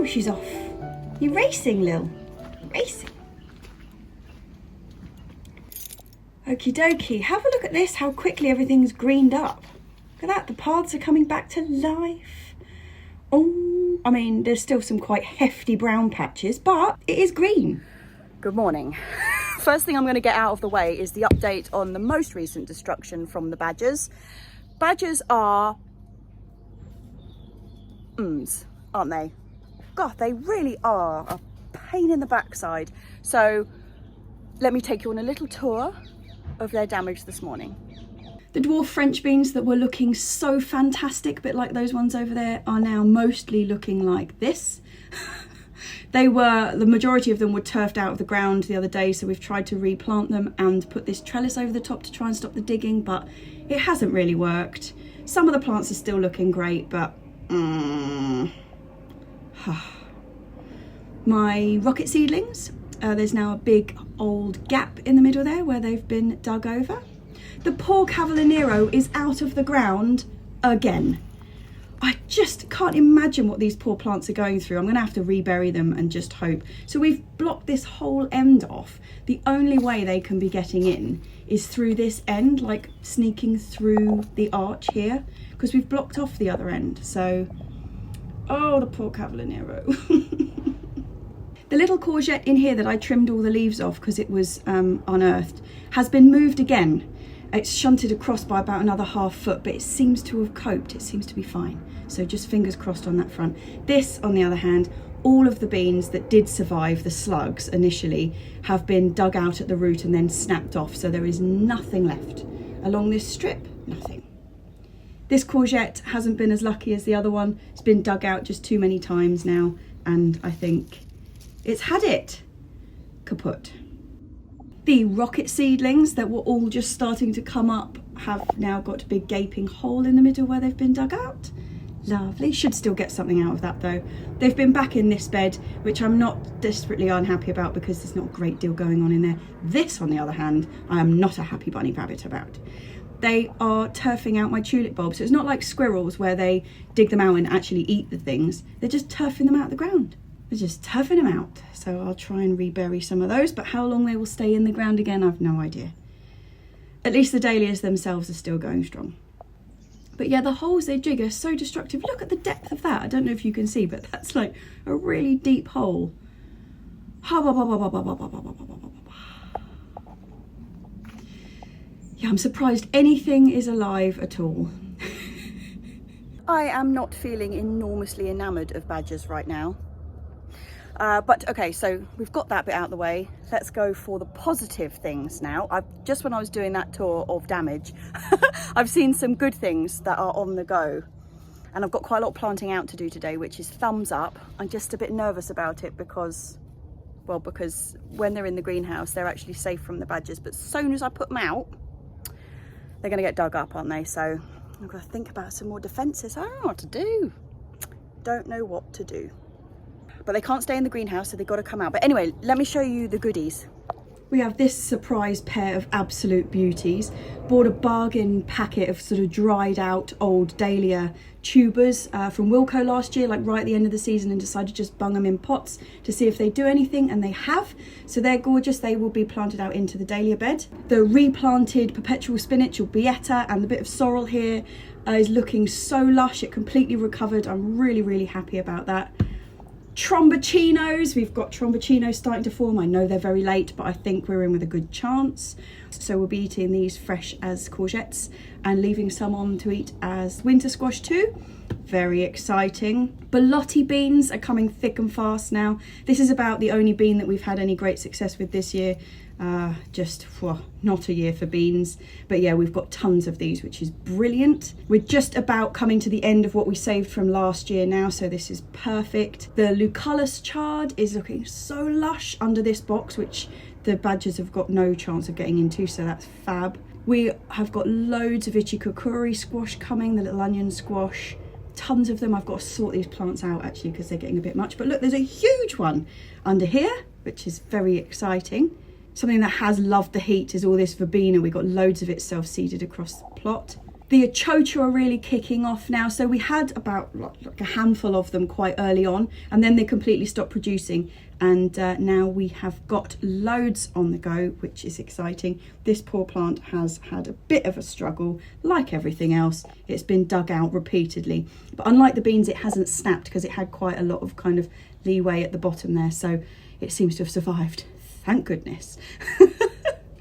Oh, she's off. You're racing, Lil. Racing. Okie dokie. Have a look at this, how quickly everything's greened up. Look at that, the paths are coming back to life. Oh, I mean, there's still some quite hefty brown patches, but it is green. Good morning. First thing I'm going to get out of the way is the update on the most recent destruction from the badgers. Badgers are aren't they? God, they really are a pain in the backside. So let me take you on a little tour of their damage this morning. The dwarf French beans that were looking so fantastic, a bit like those ones over there, are now mostly looking like this. The majority of them were turfed out of the ground the other day, so we've tried to replant them and put this trellis over the top to try and stop the digging, but it hasn't really worked. Some of the plants are still looking great, but my rocket seedlings, there's now a big old gap in the middle there where they've been dug over. The poor Cavallinero is out of the ground again. I just can't imagine what these poor plants are going through. I'm going to have to rebury them and just hope. So we've blocked this whole end off. The only way they can be getting in is through this end, like sneaking through the arch here, because we've blocked off the other end. So, oh, the poor Cavallinero. The little courgette in here that I trimmed all the leaves off because it was unearthed has been moved again. It's shunted across by about another ½ foot, but it seems to have coped. It seems to be fine. So just fingers crossed on that front. This, on the other hand, all of the beans that did survive the slugs initially have been dug out at the root and then snapped off. So there is nothing left along this strip, nothing. This courgette hasn't been as lucky as the other one. It's been dug out just too many times now, and I think it's had it. Kaput. The rocket seedlings that were all just starting to come up have now got a big gaping hole in the middle where they've been dug out. Lovely. Should still get something out of that though. They've been back in this bed, which I'm not desperately unhappy about because there's not a great deal going on in there. This, on the other hand, I am not a happy bunny rabbit about. They are turfing out my tulip bulbs. So it's not like squirrels where they dig them out and actually eat the things. They're just turfing them out of the ground. They're just turfing them out. So I'll try and rebury some of those, but how long they will stay in the ground again, I've no idea. At least the dahlias themselves are still going strong. But yeah, the holes they dig are so destructive. Look at the depth of that. I don't know if you can see, but that's like a really deep hole. Yeah, I'm surprised anything is alive at all. I am not feeling enormously enamoured of badgers right now. But okay, so we've got that bit out of the way. Let's go for the positive things now. Just when I was doing that tour of damage, I've seen some good things that are on the go. And I've got quite a lot of planting out to do today, which is thumbs up. I'm just a bit nervous about it because when they're in the greenhouse, they're actually safe from the badgers. But as soon as I put them out, they're going to get dug up, aren't they? So I've got to think about some more defences. I don't know what to do. Don't know what to do. But they can't stay in the greenhouse, so they've got to come out. But anyway, let me show you the goodies. We have this surprise pair of absolute beauties. Bought a bargain packet of sort of dried out old dahlia tubers from Wilko last year, like right at the end of the season, and decided to just bung them in pots to see if they do anything, and they have. So they're gorgeous. They will be planted out into the dahlia bed. The replanted perpetual spinach or bietta and the bit of sorrel here is looking so lush. It completely recovered. I'm really, really happy about that. Tromboncinos, we've got tromboncinos starting to form. I know they're very late, but I think we're in with a good chance. So we'll be eating these fresh as courgettes and leaving some on to eat as winter squash too. Very exciting. Borlotti beans are coming thick and fast now. This is about the only bean that we've had any great success with this year. Not a year for beans, but yeah, we've got tons of these, which is brilliant. We're just about coming to the end of what we saved from last year now, so this is perfect. The Lucullus chard is looking so lush under this box, which the badgers have got no chance of getting into, so that's fab. We have got loads of ichikokuri squash coming, the little onion squash, tons of them. I've got to sort these plants out actually because they're getting a bit much, but look, there's a huge one under here, which is very exciting. Something that has loved the heat is all this verbena. We've got loads of it self-seeded across the plot. The Achota are really kicking off now. So we had about like a handful of them quite early on, and then they completely stopped producing. And now we have got loads on the go, which is exciting. This poor plant has had a bit of a struggle, like everything else. It's been dug out repeatedly. But unlike the beans, it hasn't snapped because it had quite a lot of kind of leeway at the bottom there. So it seems to have survived. Thank goodness.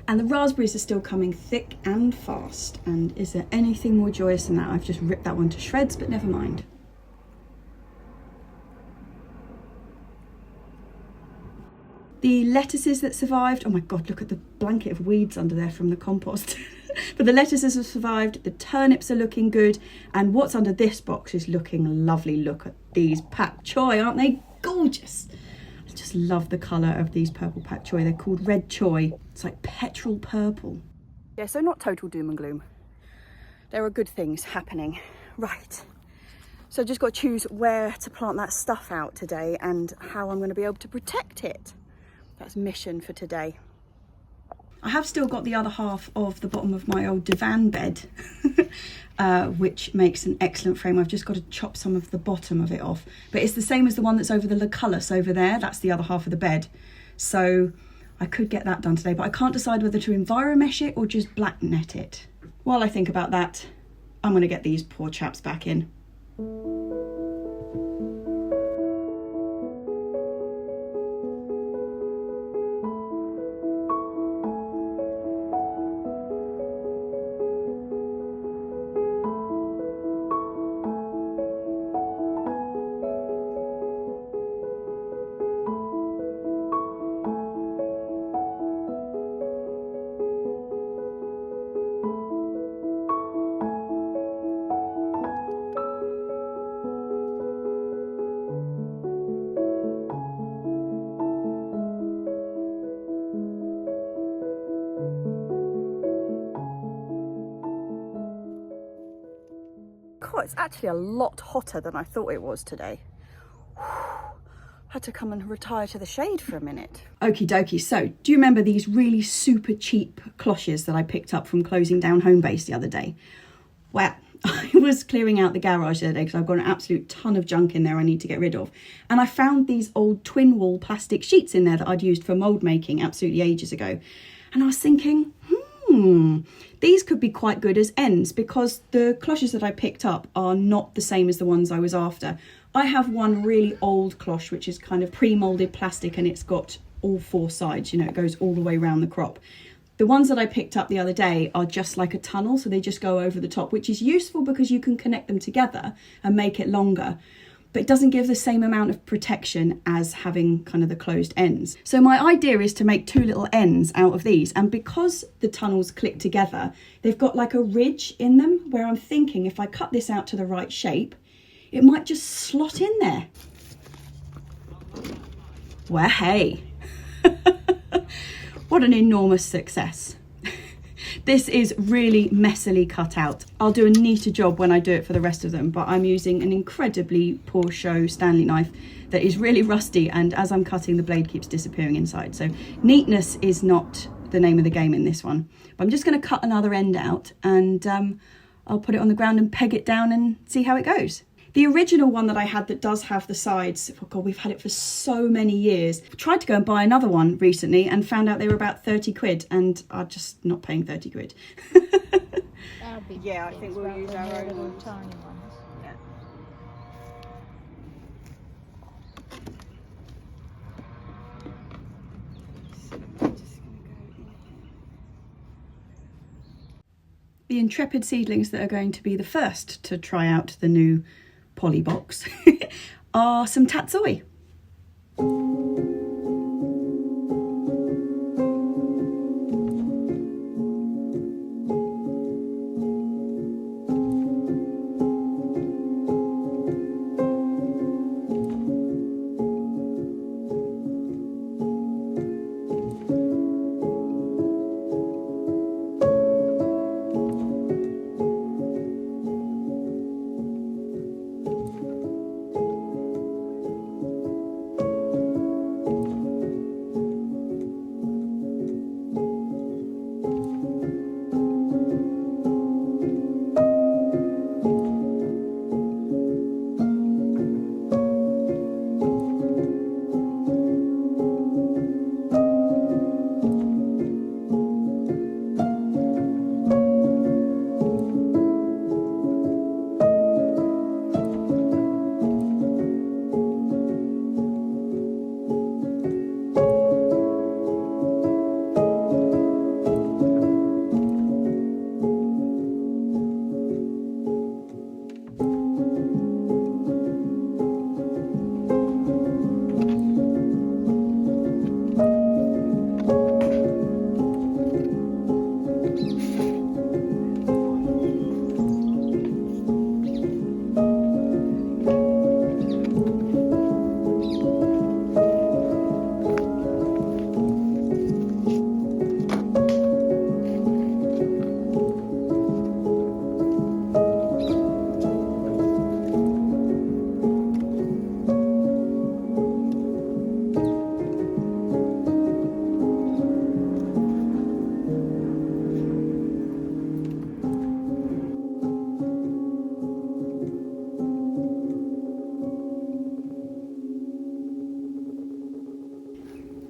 And the raspberries are still coming thick and fast. And is there anything more joyous than that? I've just ripped that one to shreds, but never mind. The lettuces that survived, oh my God, look at the blanket of weeds under there from the compost. But the lettuces have survived, the turnips are looking good, and what's under this box is looking lovely. Look at these Pak Choi, aren't they gorgeous? I just love the colour of these purple Pak Choi. They're called red Choi. It's like petrol purple. Yeah, so not total doom and gloom. There are good things happening. Right. So I've just got to choose where to plant that stuff out today and how I'm going to be able to protect it. That's mission for today. I have still got the other half of the bottom of my old divan bed, which makes an excellent frame. I've just got to chop some of the bottom of it off. But it's the same as the one that's over the lucullus over there. That's the other half of the bed. So I could get that done today, but I can't decide whether to enviromesh it or just black net it. While I think about that, I'm going to get these poor chaps back in. God, it's actually a lot hotter than I thought it was today. Had to come and retire to the shade for a minute. Okie dokie, so do you remember these really super cheap cloches that I picked up from closing down Homebase the other day? Well, I was clearing out the garage the other day because I've got an absolute ton of junk in there I need to get rid of. And I found these old twin wall plastic sheets in there that I'd used for mould making absolutely ages ago. And I was thinking, these could be quite good as ends because the cloches that I picked up are not the same as the ones I was after. I have one really old cloche which is kind of pre-moulded plastic and it's got all four sides, you know, it goes all the way around the crop. The ones that I picked up the other day are just like a tunnel, so they just go over the top, which is useful because you can connect them together and make it longer. But it doesn't give the same amount of protection as having kind of the closed ends. So my idea is to make two little ends out of these. And because the tunnels click together, they've got like a ridge in them where I'm thinking if I cut this out to the right shape, it might just slot in there. Well, hey, what an enormous success. This is really messily cut out. I'll do a neater job when I do it for the rest of them, but I'm using an incredibly poor show Stanley knife that is really rusty, and as I'm cutting, the blade keeps disappearing inside. So neatness is not the name of the game in this one. But I'm just going to cut another end out and I'll put it on the ground and peg it down and see how it goes. The original one that I had that does have the sides, oh God, we've had it for so many years. I tried to go and buy another one recently and found out they were about 30 quid and I'm just not paying 30 quid. Yeah, I think we'll use our own tiny ones. Yeah. The intrepid seedlings that are going to be the first to try out the new poly box are some tatsoi.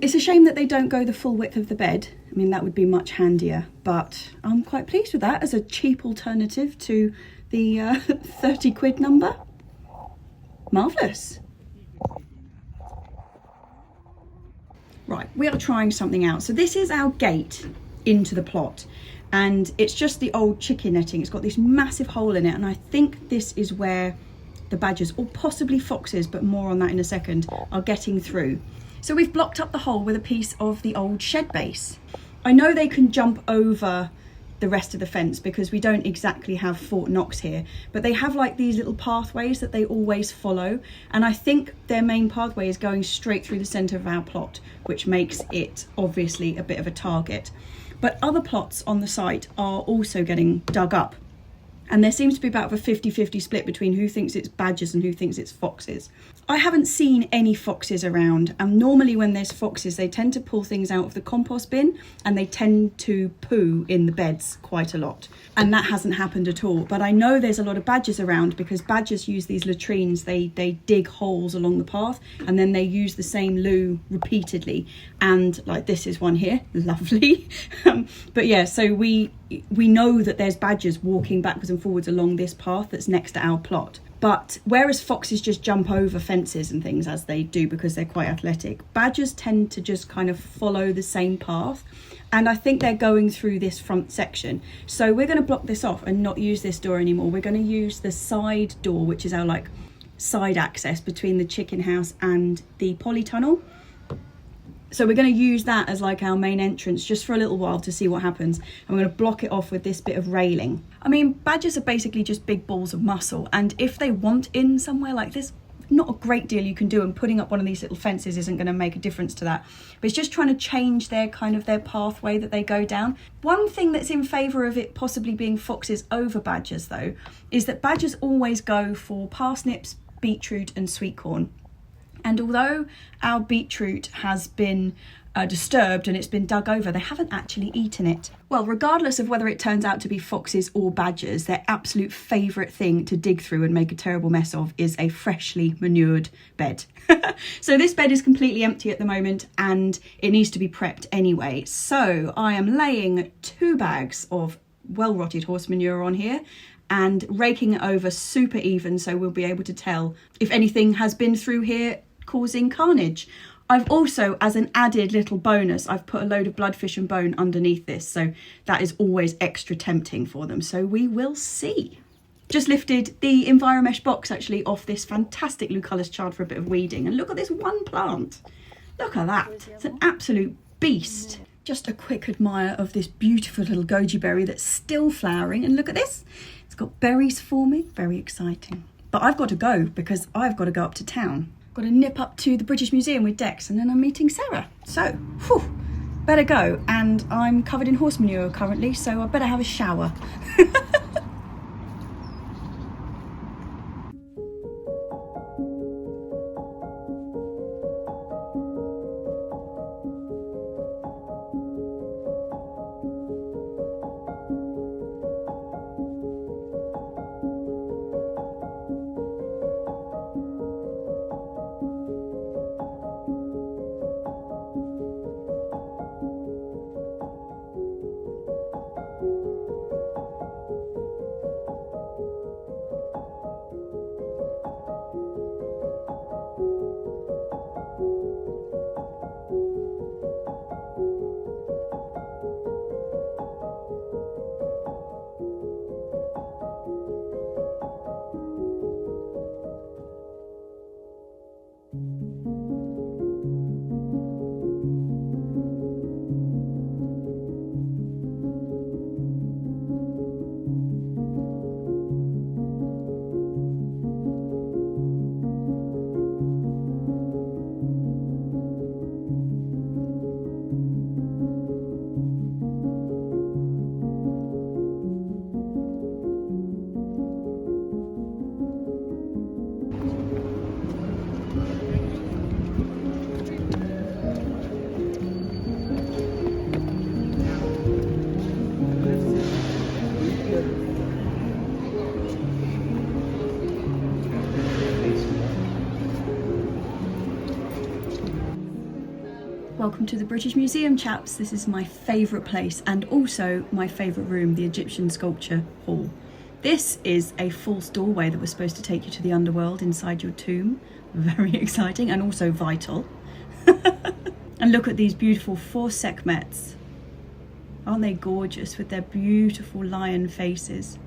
It's a shame that they don't go the full width of the bed. I mean, that would be much handier, but I'm quite pleased with that as a cheap alternative to the 30 quid number. Marvellous. Right, we are trying something out. So this is our gate into the plot, and it's just the old chicken netting. It's got this massive hole in it, and I think this is where the badgers, or possibly foxes, but more on that in a second, are getting through. So we've blocked up the hole with a piece of the old shed base. I know they can jump over the rest of the fence because we don't exactly have Fort Knox here, but they have like these little pathways that they always follow, and I think their main pathway is going straight through the centre of our plot, which makes it obviously a bit of a target. But other plots on the site are also getting dug up, and there seems to be about a 50-50 split between who thinks it's badgers and who thinks it's foxes. I haven't seen any foxes around, and normally when there's foxes they tend to pull things out of the compost bin and they tend to poo in the beds quite a lot, and that hasn't happened at all. But I know there's a lot of badgers around because badgers use these latrines. They dig holes along the path and then they use the same loo repeatedly, and like this is one here, lovely. But yeah, so we know that there's badgers walking backwards and forwards along this path that's next to our plot. But whereas foxes just jump over fences and things as they do because they're quite athletic, badgers tend to just kind of follow the same path. And I think they're going through this front section. So we're going to block this off and not use this door anymore. We're going to use the side door, which is our like side access between the chicken house and the polytunnel. So we're going to use that as like our main entrance just for a little while to see what happens. And we're going to block it off with this bit of railing. I mean, badgers are basically just big balls of muscle. And if they want in somewhere like this, not a great deal you can do. And putting up one of these little fences isn't going to make a difference to that. But it's just trying to change their pathway that they go down. One thing that's in favour of it possibly being foxes over badgers though, is that badgers always go for parsnips, beetroot and sweet corn. And although our beetroot has been disturbed and it's been dug over, they haven't actually eaten it. Well, regardless of whether it turns out to be foxes or badgers, their absolute favourite thing to dig through and make a terrible mess of is a freshly manured bed. So this bed is completely empty at the moment and it needs to be prepped anyway. So I am laying 2 bags of well-rotted horse manure on here and raking it over super even so we'll be able to tell if anything has been through here causing carnage. I've also, as an added little bonus, I've put a load of bloodfish and bone underneath this, so that is always extra tempting for them, so we will see. Just lifted the Enviromesh box actually off this fantastic Lucullus chard for a bit of weeding, and look at this one plant. Look at that, it's an absolute beast. Just a quick admire of this beautiful little goji berry that's still flowering, and look at this, it's got berries forming, very exciting. But I've got to go because I've got to go up to town. Got to nip up to the British Museum with Dex and then I'm meeting Sarah. So, better go. And I'm covered in horse manure currently, so I better have a shower. Welcome to the British Museum, chaps. This is my favourite place and also my favourite room, the Egyptian Sculpture Hall. This is a false doorway that was supposed to take you to the underworld inside your tomb. Very exciting and also vital. And look at these beautiful 4 Sekhmets. Aren't they gorgeous with their beautiful lion faces?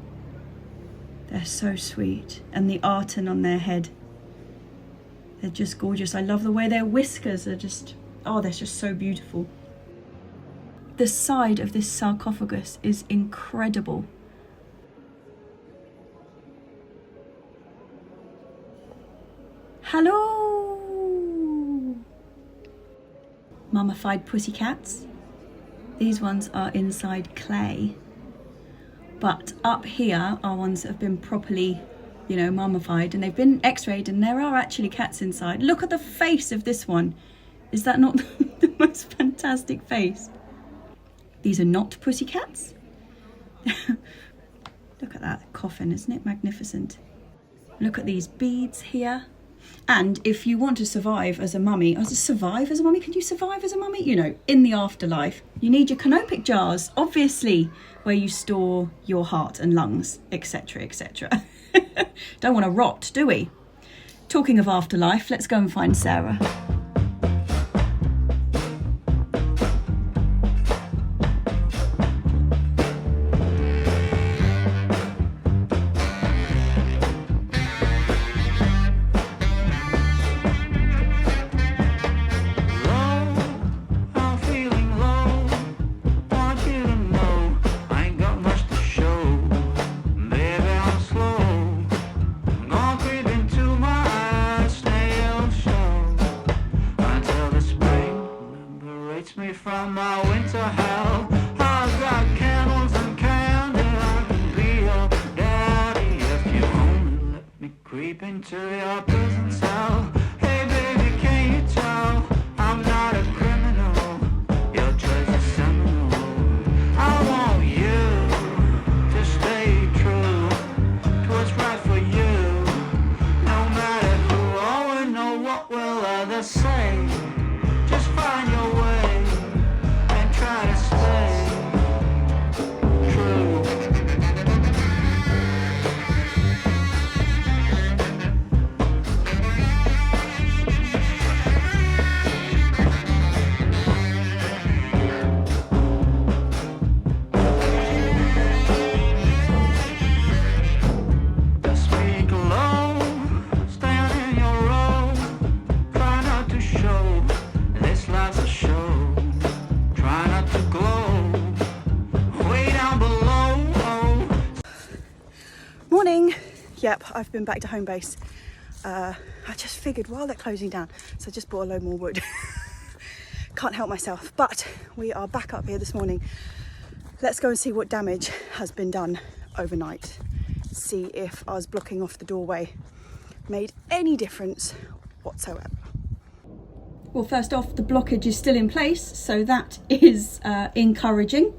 They're so sweet. And the arten on their head. They're just gorgeous. I love the way their whiskers are just, oh, they're just so beautiful. The side of this sarcophagus is incredible. Hello! Mummified pussycats. These ones are inside clay. But up here are ones that have been properly, you know, mummified, and they've been x-rayed, and there are actually cats inside. Look at the face of this one. Is that not the most fantastic face? These are not pussycats. Look at that coffin, isn't it magnificent? Look at these beads here. And if you want to survive as a mummy, can you survive as a mummy? You know, in the afterlife, you need your canopic jars, obviously, where you store your heart and lungs, etc., etc. Don't want to rot, do we? Talking of afterlife, let's go and find Sarah. From my winter hell, I've got candles and candy. I can be your daddy if you only let me creep into your prison cell. Hey baby, can you tell I'm not a criminal? Your choice is seminal. I want you to stay true to what's right for you. No matter who or know what will others say. Just find your way. Try to stay true. Just speak low, stand in your row. Try not to show this life's a show. Try not to glow, way down below. Morning. Yep, I've been back to home base. I just figured while they're closing down, so I just bought a load more wood. Can't help myself, but we are back up here this morning. Let's go and see what damage has been done overnight. See if us blocking off the doorway made any difference whatsoever. Well, first off, the blockage is still in place, so that is encouraging.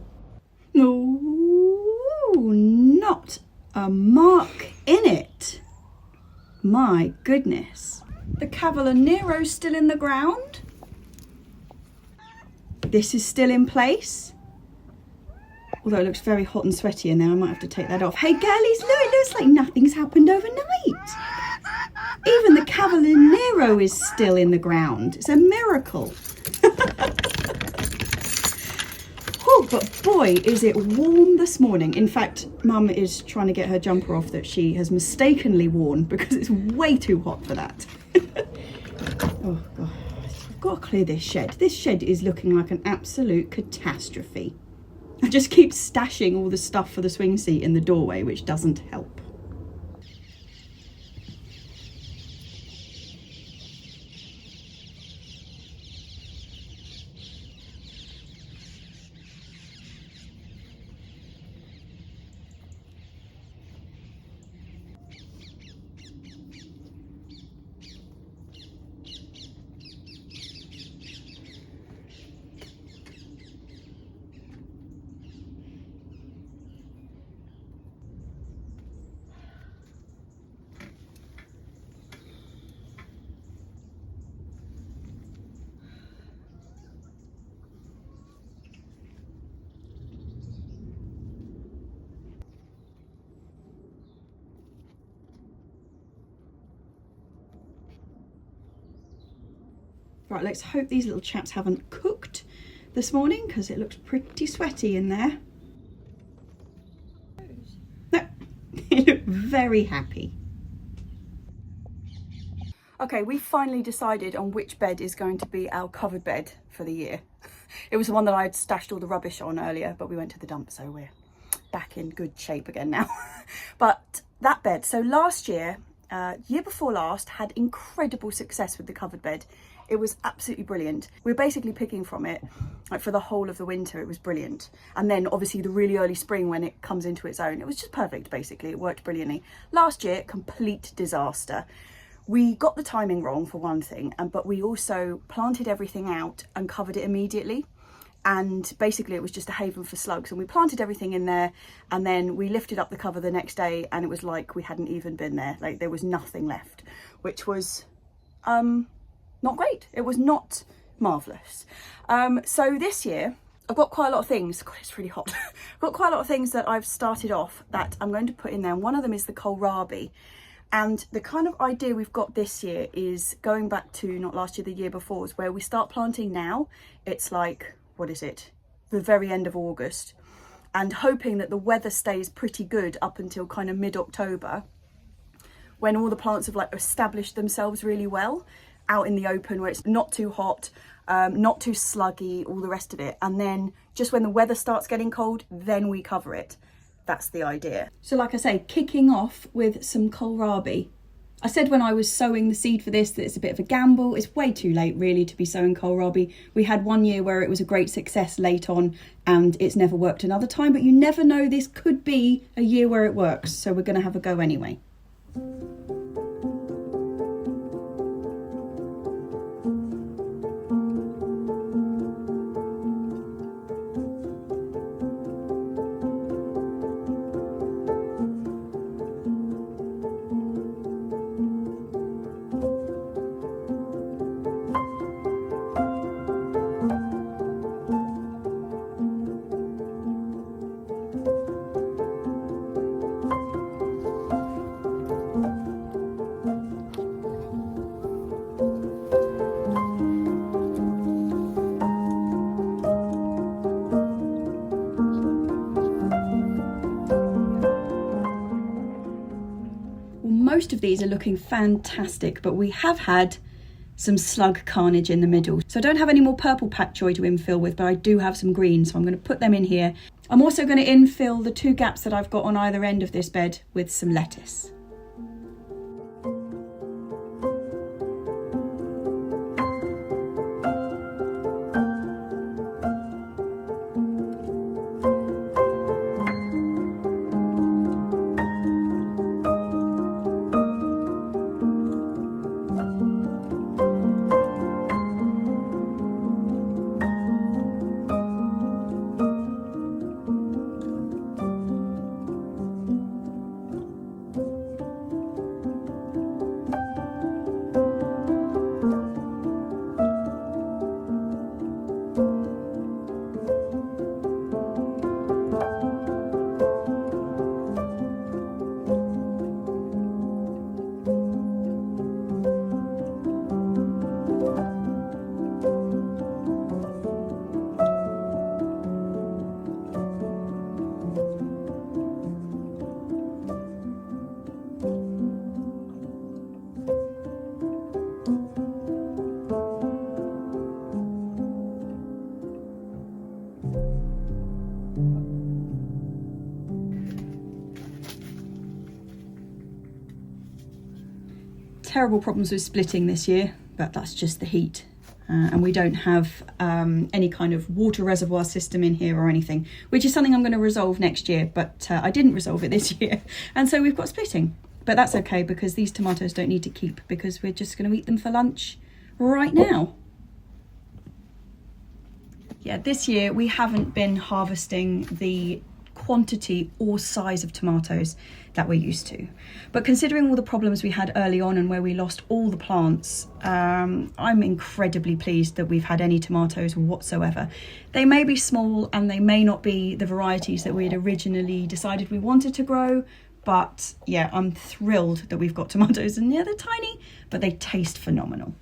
Oh, not a mark in it. My goodness. The Cavallero's still in the ground. This is still in place. Although it looks very hot and sweaty in there, I might have to take that off. Hey girlies, look, it looks like nothing's happened overnight. Even the Cavallero is still in the ground. It's a miracle. Oh, but boy, is it warm this morning. In fact, Mum is trying to get her jumper off that she has mistakenly worn because it's way too hot for that. Oh, God. I've got to clear this shed. This shed is looking like an absolute catastrophe. I just keep stashing all the stuff for the swing seat in the doorway, which doesn't help. Right, let's hope these little chaps haven't cooked this morning because it looks pretty sweaty in there. No, they look very happy. Okay, we finally decided on which bed is going to be our covered bed for the year. It was the one that I had stashed all the rubbish on earlier, but we went to the dump, so we're back in good shape again now. But that bed, so last year, year before last, had incredible success with the covered bed. It was absolutely brilliant. We're basically picking from it like for the whole of the winter. It was brilliant. And then obviously the really early spring when it comes into its own, it was just perfect basically. It worked brilliantly. Last year, complete disaster. We got the timing wrong for one thing, but we also planted everything out and covered it immediately. And basically it was just a haven for slugs, and we planted everything in there, and then we lifted up the cover the next day and it was like we hadn't even been there. Like there was nothing left, which was not great. It was not marvellous. So this year I've got quite a lot of things. God, it's really hot. I've got quite a lot of things that I've started off that I'm going to put in there, and one of them is the Kohl Rabi. And the kind of idea we've got this year is going back to not last year, the year before, is where we start planting now. It's like, what is it? The very end of August, and hoping that the weather stays pretty good up until kind of mid-October, when all the plants have like established themselves really well out in the open, where it's not too hot, not too sluggy, all the rest of it. And then just when the weather starts getting cold, then we cover it. That's the idea. So like I say, kicking off with some Kohl Rabi. I said when I was sowing the seed for this that it's a bit of a gamble. It's way too late really to be sowing Kohl Rabi. We had one year where it was a great success late on and it's never worked another time, but you never know, this could be a year where it works. So we're going to have a go anyway. Most of these are looking fantastic, but we have had some slug carnage in the middle. So I don't have any more purple Pak Choi to infill with, but I do have some green, so I'm going to put them in here. I'm also going to infill the two gaps that I've got on either end of this bed with some lettuce. Terrible problems with splitting this year, but that's just the heat. And we don't have any kind of water reservoir system in here or anything, which is something I'm going to resolve next year, but I didn't resolve it this year. And so we've got splitting, but that's okay because these tomatoes don't need to keep because we're just going to eat them for lunch right now. Yeah, this year we haven't been harvesting the quantity or size of tomatoes that we're used to, but considering all the problems we had early on and where we lost all the plants, I'm incredibly pleased that we've had any tomatoes whatsoever. They may be small and they may not be the varieties that we had originally decided we wanted to grow, but yeah, I'm thrilled that we've got tomatoes, and yeah, they're tiny but they taste phenomenal.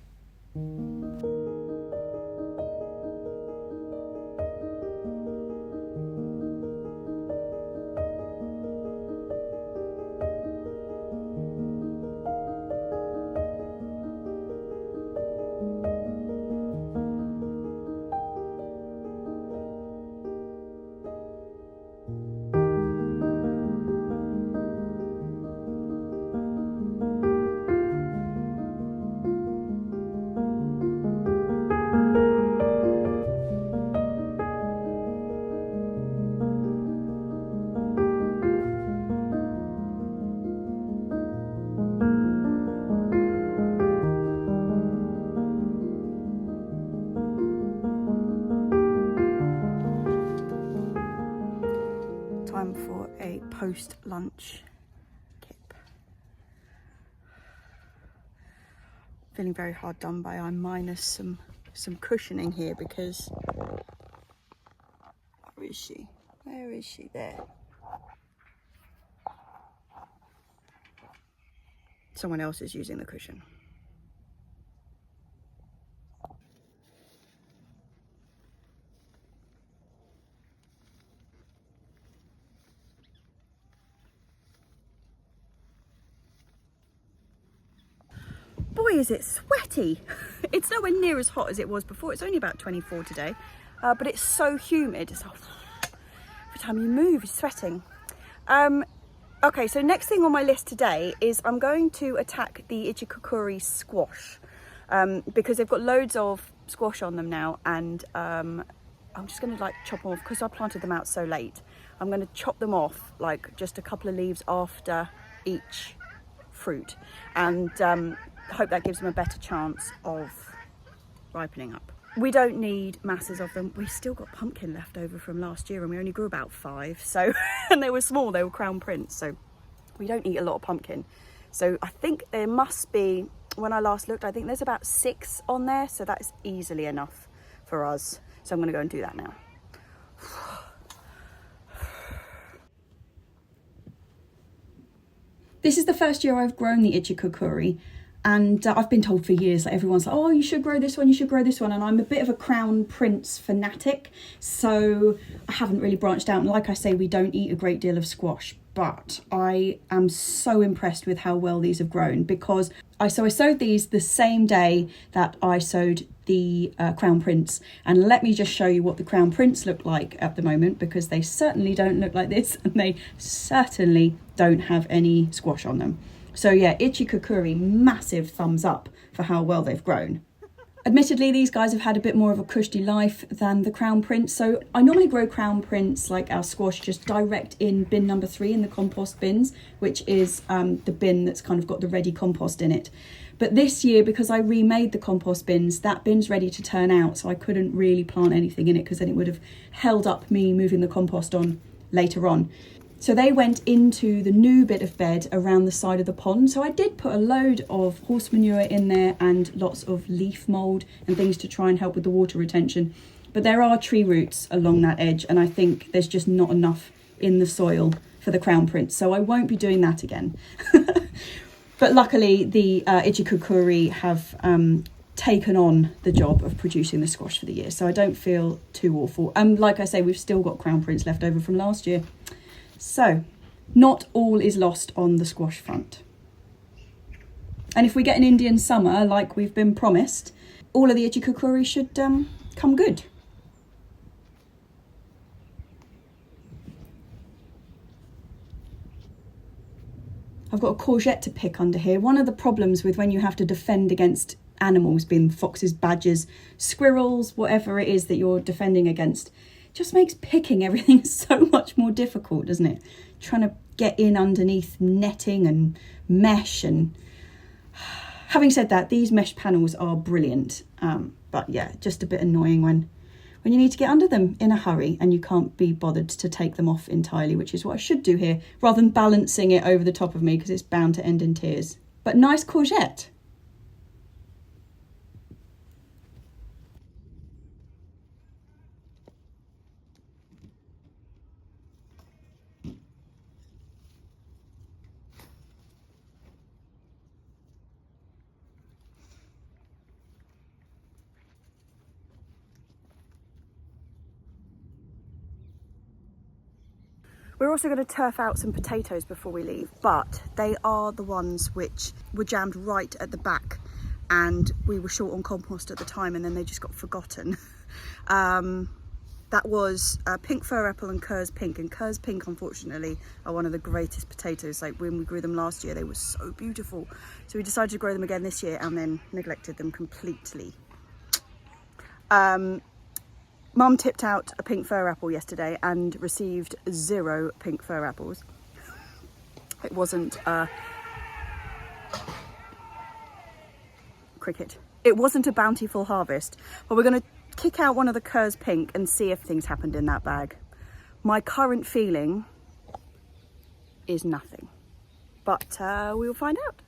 a post-lunch kip. Feeling very hard done by. I'm minus some cushioning here because, where is she? Where is she? There. Someone else is using the cushion. Boy, is it sweaty. It's nowhere near as hot as it was before. It's only about 24 today, but it's so humid. It's every time you move, it's sweating. Okay, so next thing on my list today is I'm going to attack the ichikukuri squash because they've got loads of squash on them now, and I'm just going to like chop them off because I planted them out so late. I'm going to chop them off like just a couple of leaves after each fruit, and hope that gives them a better chance of ripening up. We don't need masses of them. We've still got pumpkin left over from last year and we only grew about 5. So, and they were small, they were Crown Prince. So we don't eat a lot of pumpkin. So I think there must be, when I last looked, I think there's about 6 on there. So that is easily enough for us. So I'm gonna go and do that now. This is the first year I've grown the ichikukuri. And I've been told for years that everyone's like, oh, you should grow this one, you should grow this one. And I'm a bit of a Crown Prince fanatic. So I haven't really branched out. And like I say, we don't eat a great deal of squash. But I am so impressed with how well these have grown because I sowed these the same day that I sowed the Crown Prince. And let me just show you what the Crown Prince look like at the moment, because they certainly don't look like this and they certainly don't have any squash on them. So yeah, ichikukuri, massive thumbs up for how well they've grown. Admittedly, these guys have had a bit more of a cushy life than the Crown Prince. So I normally grow Crown Prince, like our squash, just direct in bin number 3 in the compost bins, which is the bin that's kind of got the ready compost in it. But this year, because I remade the compost bins, that bin's ready to turn out. So I couldn't really plant anything in it because then it would have held up me moving the compost on later on. So they went into the new bit of bed around the side of the pond. So I did put a load of horse manure in there and lots of leaf mould and things to try and help with the water retention. But there are tree roots along that edge and I think there's just not enough in the soil for the Crown Prince. So I won't be doing that again. But luckily the ichikukuri have taken on the job of producing the squash for the year. So I don't feel too awful. Like I say, we've still got Crown Prince left over from last year. So, not all is lost on the squash front. And if we get an Indian summer like we've been promised, all of the ichikukuri should come good. I've got a courgette to pick under here. One of the problems with when you have to defend against animals, being foxes, badgers, squirrels, whatever it is that you're defending against, just makes picking everything so much more difficult, doesn't it? Trying to get in underneath netting and mesh. And having said that, these mesh panels are brilliant. But yeah, just a bit annoying when you need to get under them in a hurry and you can't be bothered to take them off entirely, which is what I should do here, rather than balancing it over the top of me because it's bound to end in tears. But nice courgette. We're also going to turf out some potatoes before we leave, but they are the ones which were jammed right at the back and we were short on compost at the time and then they just got forgotten. That was pink fir apple and Kerr's pink, and Kerr's pink unfortunately are one of the greatest potatoes. Like when we grew them last year, they were so beautiful. So we decided to grow them again this year and then neglected them completely. Mum tipped out a pink fir apple yesterday and received 0 pink fir apples. It wasn't cricket. It wasn't a bountiful harvest, but we're going to kick out one of the Kerr's pink and see if things happened in that bag. My current feeling is nothing. But we will find out.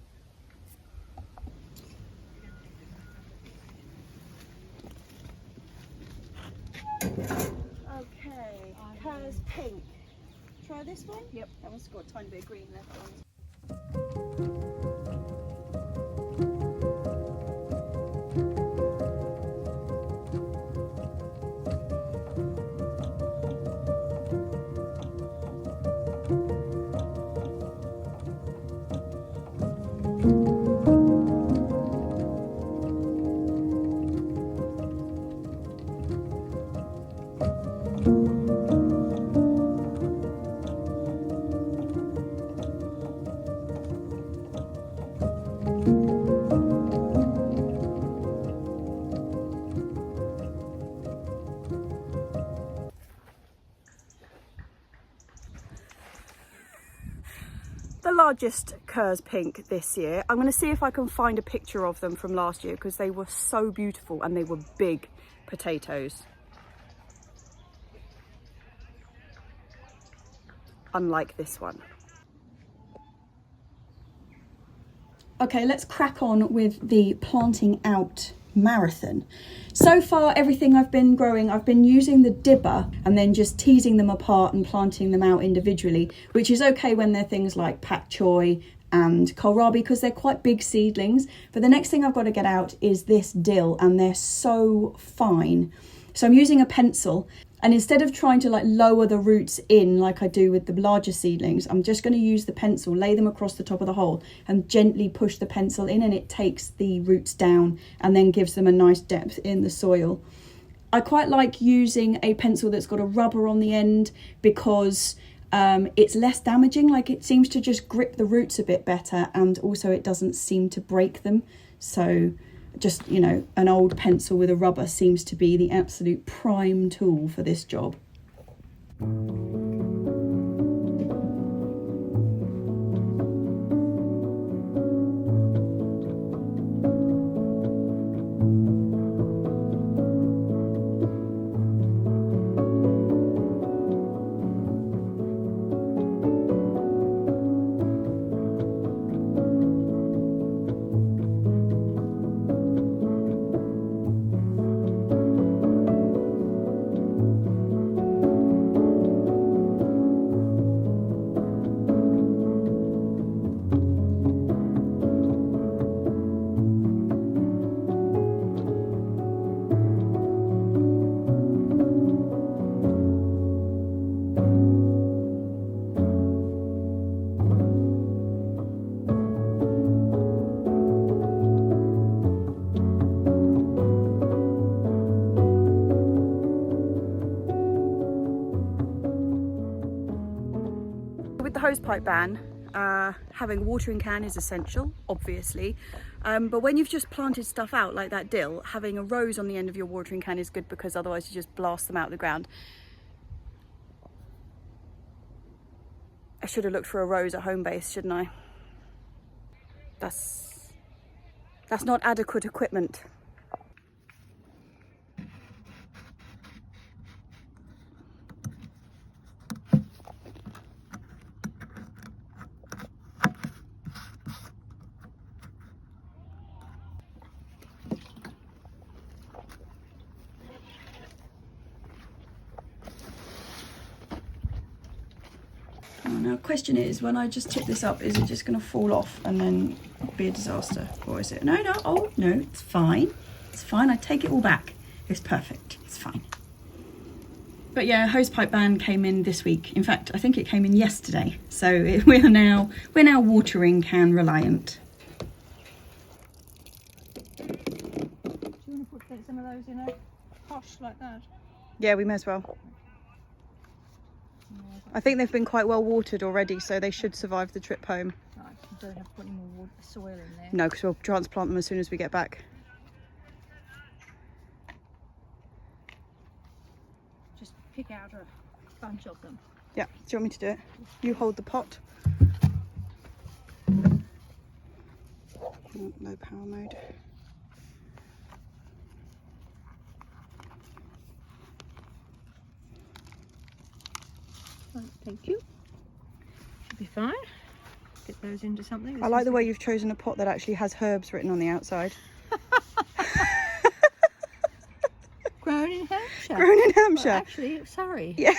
Okay, Cur's pink. Try this one? Yep. That one's got a tiny bit of green left. That one's... The largest Cur's pink this year. I'm going to see if I can find a picture of them from last year because they were so beautiful and they were big potatoes. Unlike this one. Okay, let's crack on with the planting out marathon. So far, everything I've been growing, I've been using the dibber and then just teasing them apart and planting them out individually, which is okay when they're things like Pak Choi and Kohl Rabi because they're quite big seedlings. But the next thing I've got to get out is this dill, and they're so fine. So I'm using a pencil, and instead of trying to like lower the roots in like I do with the larger seedlings, I'm just going to use the pencil, lay them across the top of the hole and gently push the pencil in, and it takes the roots down and then gives them a nice depth in the soil. I quite like using a pencil that's got a rubber on the end because it's less damaging, like it seems to just grip the roots a bit better, and also it doesn't seem to break them. So just, you know, an old pencil with a rubber seems to be the absolute prime tool for this job. Hosepipe ban, having a watering can is essential, obviously, but when you've just planted stuff out like that dill, having a rose on the end of your watering can is good because otherwise you just blast them out of the ground. I should have looked for a rose at home base, shouldn't I? That's not adequate equipment. Now, question is, when I just tip this up, is it just going to fall off and then be a disaster? Or is it? No, oh, no, it's fine. It's fine. I take it all back. It's perfect. It's fine. But yeah, hosepipe ban came in this week. In fact, I think it came in yesterday. So we're now watering can reliant. Do you want to put some of those in a posh like that? Yeah, we may as well. I think they've been quite well watered already, so they should survive the trip home. Right, you don't have to put any more soil in there. No, because we'll transplant them as soon as we get back. Just pick out a bunch of them. Yeah, do you want me to do it? You hold the pot. No power mode. Right, thank you. Should be fine. Get those into something. I like the way you've chosen a pot that actually has herbs written on the outside. Grown in Hampshire. Grown in Hampshire. Well, actually, it's Surrey. Yeah.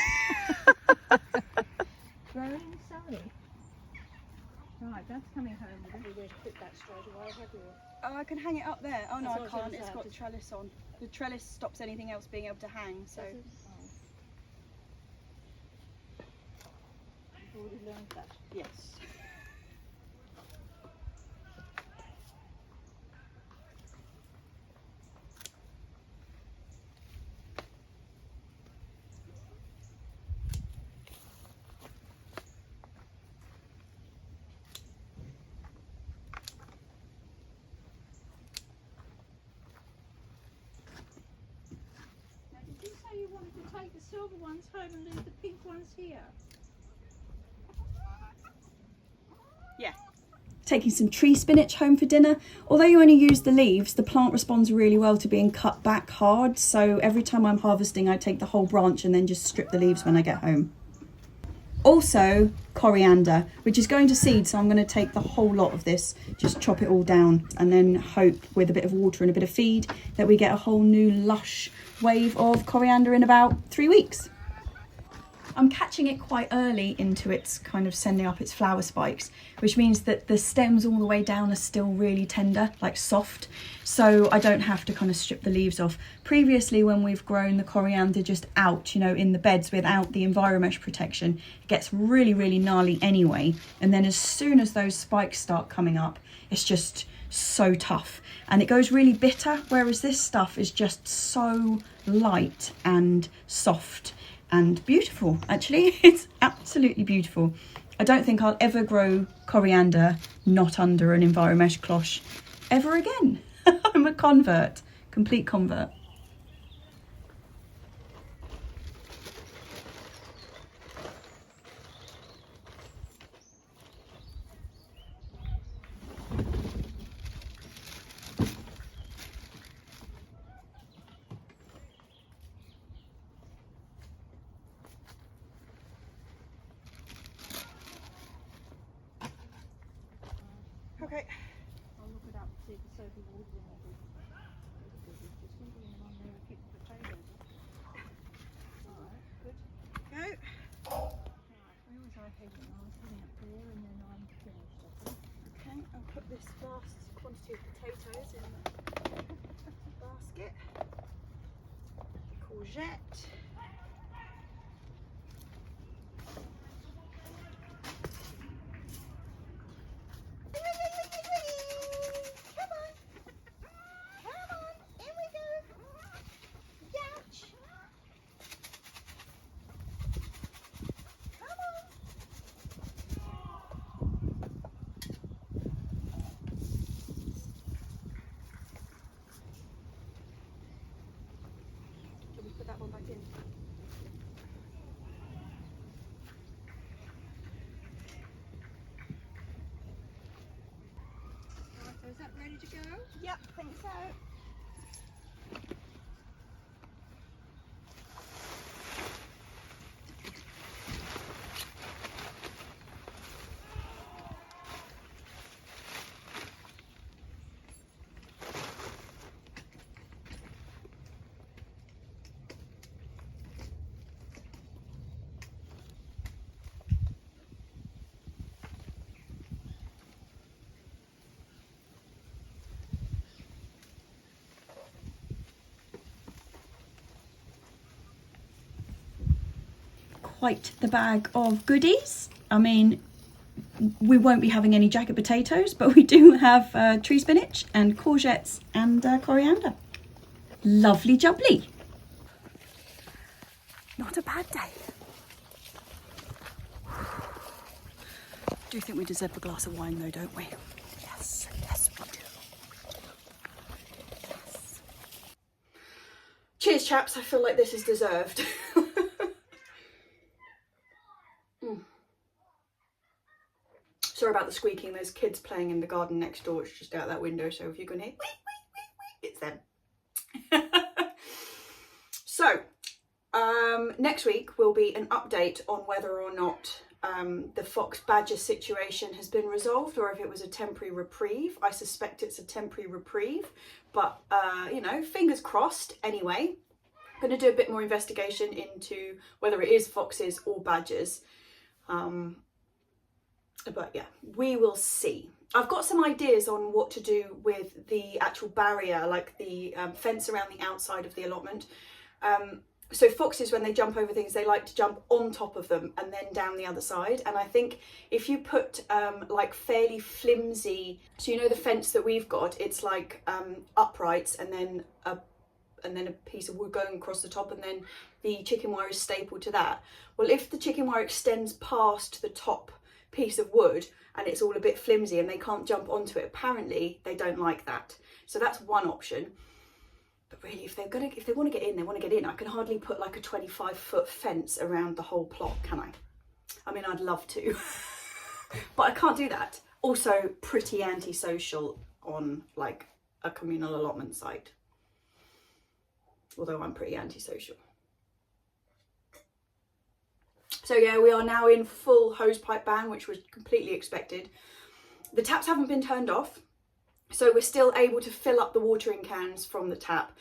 Grown in Surrey. Right, that's coming home. You don't know where to put that straight away, have you? Oh, I can hang it up there. Oh no, That's I what I was can't. gonna It's say, got just- trellis on. The trellis stops anything else being able to hang. So Does it? Oh. You've already learned that. yes. Now, did you say you wanted to take the silver ones home and leave the pink ones here? Yeah. Taking some tree spinach home for dinner. Although you only use the leaves, the plant responds really well to being cut back hard. So every time I'm harvesting, I take the whole branch and then just strip the leaves when I get home. Also, coriander, which is going to seed. So I'm going to take the whole lot of this, just chop it all down, and then hope with a bit of water and a bit of feed that we get a whole new lush wave of coriander in about 3 weeks. I'm catching it quite early into its kind of sending up its flower spikes, which means that the stems all the way down are still really tender, like soft, so I don't have to kind of strip the leaves off. Previously, when we've grown the coriander just out, you know, in the beds without the enviromesh protection, it gets really, really gnarly anyway. And then as soon as those spikes start coming up, it's just so tough and it goes really bitter, whereas this stuff is just so light and soft and beautiful. Actually, it's absolutely beautiful. I don't think I'll ever grow coriander not under an enviromesh cloche ever again. I'm a convert, complete convert. Okay. I'll look it up and see if the soapy water's in there. Just thinking on there to keep the potatoes. Alright, good. Go. Right, where was I heading? I was heading up there and then I'm finished, I think. Okay, I'll put this vast quantity of potatoes in the basket. Courgette. Come on. Come on. In we go. Ouch. Come on. Can we put that one back in? Right, so is that ready to go? Yep, think so. Quite the bag of goodies. I mean, we won't be having any jacket potatoes, but we do have tree spinach and courgettes and coriander. Lovely jubbly. Not a bad day. Do think we deserve a glass of wine though, don't we? Yes, yes we do. Yes. Cheers chaps, I feel like this is deserved. Sorry about the squeaking, there's kids playing in the garden next door. It's just out that window, so if you can hear, it's them. So, Next week will be an update on whether or not the fox badger situation has been resolved, or if it was a temporary reprieve. I suspect it's a temporary reprieve, but you know, fingers crossed. Anyway, I'm going to do a bit more investigation into whether it is foxes or badgers. But yeah, we will see. I've got some ideas on what to do with the actual barrier, like the fence around the outside of the allotment. So foxes, when they jump over things, they like to jump on top of them and then down the other side. And I think if you put like fairly flimsy, so you know the fence that we've got, it's like uprights and then a piece of wood going across the top, and then the chicken wire is stapled to that. Well, if the chicken wire extends past the top piece of wood and it's all a bit flimsy and they can't jump onto it, apparently they don't like that. So that's one option. But really, if they want to get in, they want to get in. I can hardly put like a 25-foot fence around the whole plot, can I? I mean, I'd love to, but I can't do that. Also, pretty antisocial on like a communal allotment site. Although I'm pretty antisocial. So yeah, we are now in full hosepipe ban, which was completely expected. The taps haven't been turned off, so we're still able to fill up the watering cans from the tap.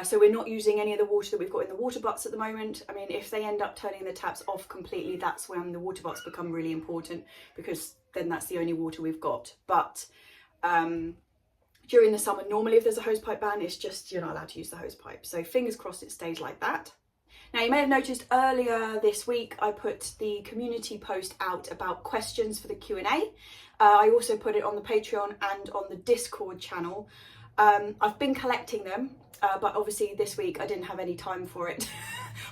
So we're not using any of the water that we've got in the water butts at the moment. I mean, if they end up turning the taps off completely, that's when the water butts become really important, because then that's the only water we've got. But during the summer, normally if there's a hosepipe ban, it's just you're not allowed to use the hosepipe. So fingers crossed it stays like that. Now, you may have noticed earlier this week I put the community post out about questions for the Q&A. I also put it on the Patreon and on the Discord channel. I've been collecting them, but obviously this week I didn't have any time for it.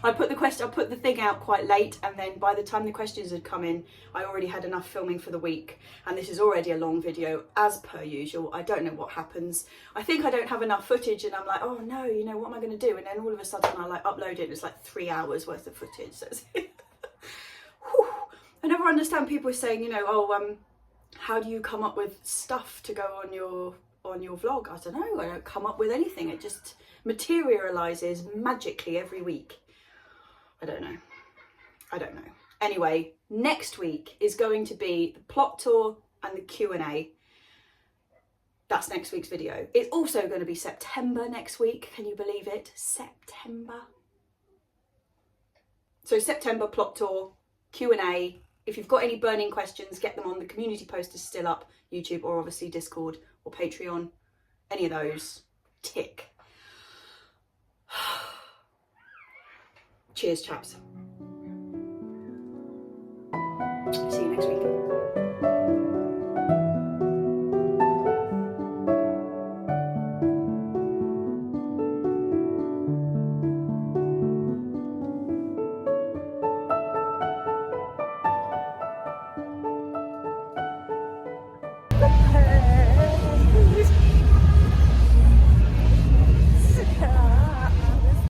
I put the thing out quite late, and then by the time the questions had come in, I already had enough filming for the week. And this is already a long video, as per usual. I don't know what happens. I think I don't have enough footage, and I'm like, oh no, you know, what am I going to do? And then all of a sudden I like upload it, and it's like 3 hours worth of footage. So it's I never understand people saying, you know, oh, how do you come up with stuff to go on your vlog? I don't know. I don't come up with anything. It just materializes magically every week. I don't know. Anyway, next week is going to be the plot tour and the Q&A. That's next week's video. It's also going to be September next week. Can you believe it? September. So September plot tour, Q&A. If you've got any burning questions, get them on. The community post is still up, YouTube, or obviously Discord or Patreon. Any of those, tick. Cheers, chaps. See you next week.